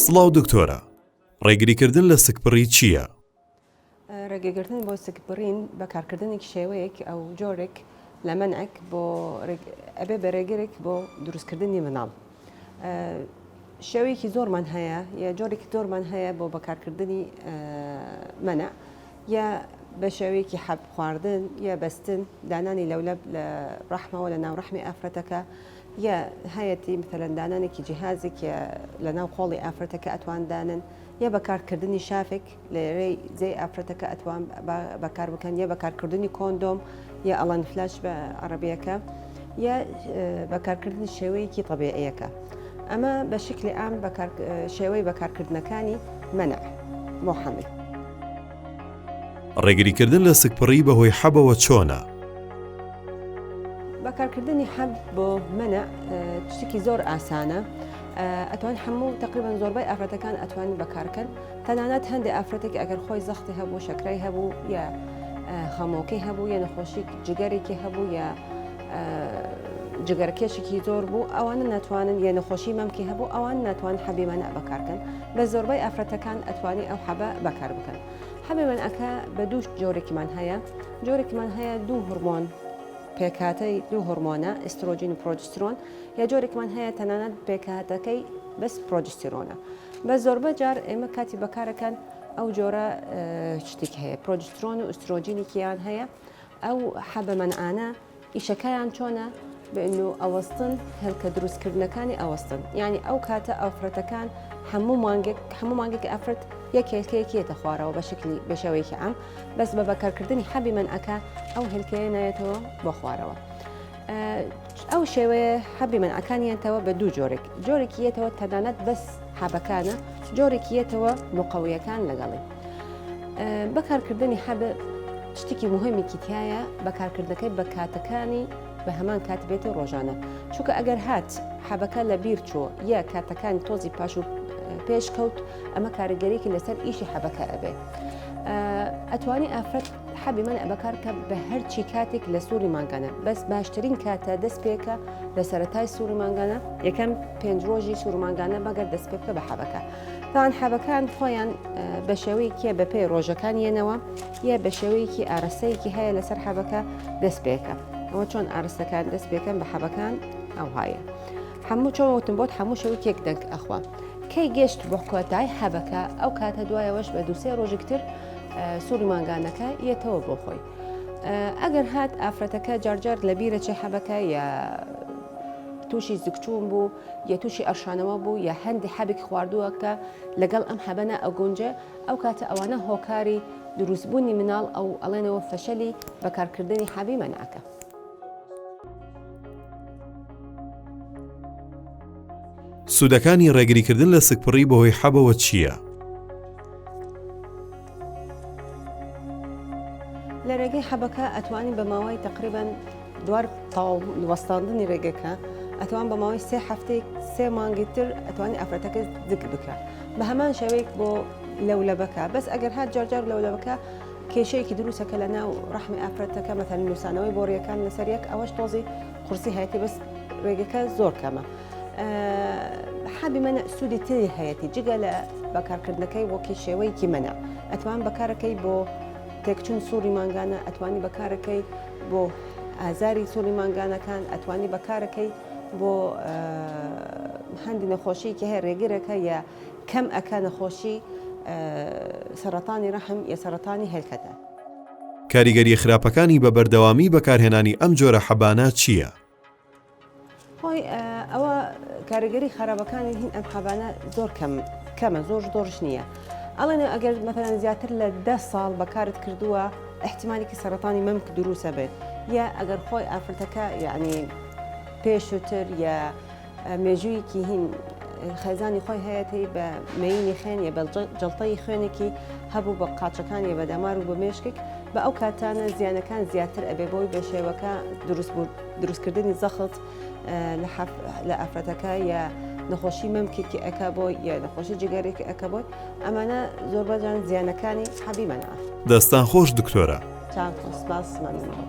سڵاو دکتۆرە، ڕێگریکردن لە سکپڕی چییە؟ ڕێگەگرتن بۆ سکپڕین بەکارکردنێکی شێوەیەک ئەو جۆرێک لە منعک بۆ ئەبێ بە ڕێگرێک بۆ دروستکردنی مناڵ. شێوەیەکی زۆرمان هەیە یا جۆرێکی زۆرمان هەیە بۆ بەکارکردنی منع یا بە شێوەیەکی حەب خواردن یا بەستن دانانی لەولەب لە ڕەحمەوە لە ناو ڕەحمی ئافرەتەکە یا هەیەتی مثلەن دانانێکی جیهازێک لە ناو قۆڵی ئافرەتەکە ئەتوان دانن یا بەکارکردنی شافێک لە ڕێی جێی ئافرەتەکە ئەتوان بەکار بکەن یا بەکارکردنی کۆندۆم یا ئەڵەن فلاش بە عەرەبیەکە یا بەکارکردنی شێوەیەکی طەبیعیەکە. ئەمە بە شکلی ئام شێوەی بەکارکردنەکانی منع بۆ حەمل. ڕێگریکردن لە سکپڕی بەهۆی حەبەوە چۆنە؟ بەکارکردنی حەب بۆ منع شتێکی زۆر ئاسانە. ئەتوان هەموو تقریبان زۆربەی ئافرەتەکان ئەتوانن بەکارکەن، تەنانەت هەندێک ئافرەتێک ئەگەر خۆی زەختی هەبوو، شەکرەی هەبوو یا خەمۆکەی هەبوو یا نەخۆشی جگەرێکی هەبوو یا جگەرکێشێکی زۆر بوو، ئەوانە ناتوانن یا نەخۆشی مەمکی هەبوو، ئەوان ناتوان حەبی منع بەکارکەن. بە زۆربەی ئافرەتەکان ئەتوانی ئەو حەبە بەکار بکەن. حەبی منعەکە بە دوو جۆرێکمان هەیە. جۆرێکمان هەیە دوو هورمۆن پێکهاتەی دوو هورمۆنە ئێسترۆژین و پرۆجسترۆن، یا جۆرێکمان هەیە تەنانەت پێکهاتەکەی بەس پرۆجسترۆنە. بە زۆربە جار ئێمە کاتی بەکارەکەن ئەو جۆرە شتێک هەیە پرۆجسترۆن و ئێسترۆژینێکیان هەیە. ئەو حەبە منعانە ئیشەکەیان چۆنە؟ بأنه ئەوەستن هەلکە دروستکردنەکانی ئەوەستن، یعنی ئەو کاتە ئافرەتەکان هەموو مانگێک ئافرەت یەک هێلکەیەکیەتە خوارەوە بە شکلی بە شێوەیەکی ئام، بەس بە بەکارکردنی حەبی منعەکە ئەو هێلکەیە نایەتەوە بۆ خوارەوە. ئەو شێوەیە حەبی منعەکانیانتەوە بە دوو جۆرێک، جۆرێکی یەتەوە تەنانەت بەس حەبەکانە، جۆرێکی یەتەوە مقەویەکان لەگەڵی. بەکارکردنی حەبە شتێکی مهمێکی تایە بەکارکردنەکەی بە کاتەکانی بە هەمان کات بێتە ڕۆژانە، چونکە ئەگەر هات حەبەکە لە بیر چوە یا کاتەکانی تۆزی پاش و پێش کەوت، ئەمە کاریگەریەکی لەسەر ئیشی حەبەکە ئەبێ. ئەتوانی ئافرەت حەبی منع بەکارکە بە هەرچی کاتێک لە سووری مانگانە، بەس باشترین کاتە دەست پێکە لە سەرەتای سووری مانگانە، یەکەم 5 ڕۆژی سووری مانگانە مەگەر دەست پێ بکە بە حەبەکە. تاوان حەبەکان خۆیان بە شێوەیەکی بە پێی ڕۆژەکان یێنەوە یا بە شێوەیەکی ئارەسەیەکی هەیە لەسەر حەبەکە دەست پێکە. ئەوە چۆن ئارستەکان دەست پێکەن بە حەبەکان ئەو هایە. هەموو چۆن وتم بۆت هەموو شەوی یەک دەنگ ئەخوا. کەی گەشت بۆ کۆتای حەبەکە ئەو کاتە دوایەوەش بە 2-3 ڕۆژێکتر سووری مانگانەکە یێتەوە بۆ خۆی. ئەگەر هات ئافرەتەکە جارجار لە بیرە چێ حەبەکە یا تووشی زگچوون بوو یا تووشی ئەرشانەوە بوو یا هەندی حەبێک خواردووە کە لەگەڵ ئەم حەبەنە ئەگونجێ، ئەو کاتە ئەوانە هۆکاری دروستبوونی مناڵ ئەو ئەڵێنەوە فەشەلی بەکارکردنی حەبی منعەکە. سوودەکانی ڕێگریکردن لە سکپڕی بەهۆی حەبەوە چییە؟ لە ڕێگەی حەبەکە ئەتوانین بە ماوەی تقریبان دوار وەستاندنی ڕێگەکە ئەتوان بە ماوەی 3 هەفتەیەک 3 مانگی تر ئەتوانی ئافرەتەکە ذکر بکە بە هەمان شێوەیەک بۆ لەولەبەکە. بەس ئەگەر هات جارجار لەولەبەکە کێشەیەکی دروستەکە لە ناو ڕەحمی ئافرەتەکە مەثەن نووسانەوەی بۆڕیەکان لەسەر یەک، ئەوەش تۆزی قورسی هەیەتی، بەس ڕێگەکە زۆر کەمە. حەبی منع سوودی تری هەیەتی جگە لە بەکارکردنەکەی وەکی شێوەیەکی منع. ئەتوان بەکارەکەی بۆ تێکچوون سووری مانگانە، ئەتوانی بەکارەکەی بۆ ئازاری سووری مانگانەکان، ئەتوانی بەکارەکەی بۆ هەندی نەخۆشییەکی هەیە ڕێگرەکە یا کەم ئەکە نەخۆشی سەرەتانی ڕەحم یا سەرەتانی هێلکەدە. کاریگەری خراپەکانی بە بەردەوامی بەکارهێنانی ئەم جۆرە حەبانە چییە؟ خۆی ئەوە کاریگەری خراپەکانی هین ئەم حەبانە زۆر کەمە، زۆرش نییە. ئەڵێنە ئەگەر مەثەن زیاتر لە 10 ساڵ بەکارت کردووە احتیمالێکی سەرەتانی مەمک دروستە بێت، یا ئەگەر خۆی ئافرەتەکە یعنی پێشووتر یا مێژوویەکی هین خێزانی خۆی هەیەی بە مەینی خوێن یا بە جەڵتەی خوێنێکی هەبوو بە قاچەکان یا بە دەمار و بە مێشکێک، بە ئەو کاتانە زیانەکان زیاتر ئەبێ بۆی بە شێوەکە دروستکردنی زەخت لە ئافرەتەکە یا نەخۆشی مەمکێکی ئەکا بۆی یا نەخۆشی جگەرێکی ئەکە بۆی، ئەمانە زۆر بەجان زیانەکانی حەبی منعە. دەستان خۆش دکتۆرە. چاک سپاس مەمنونەوە.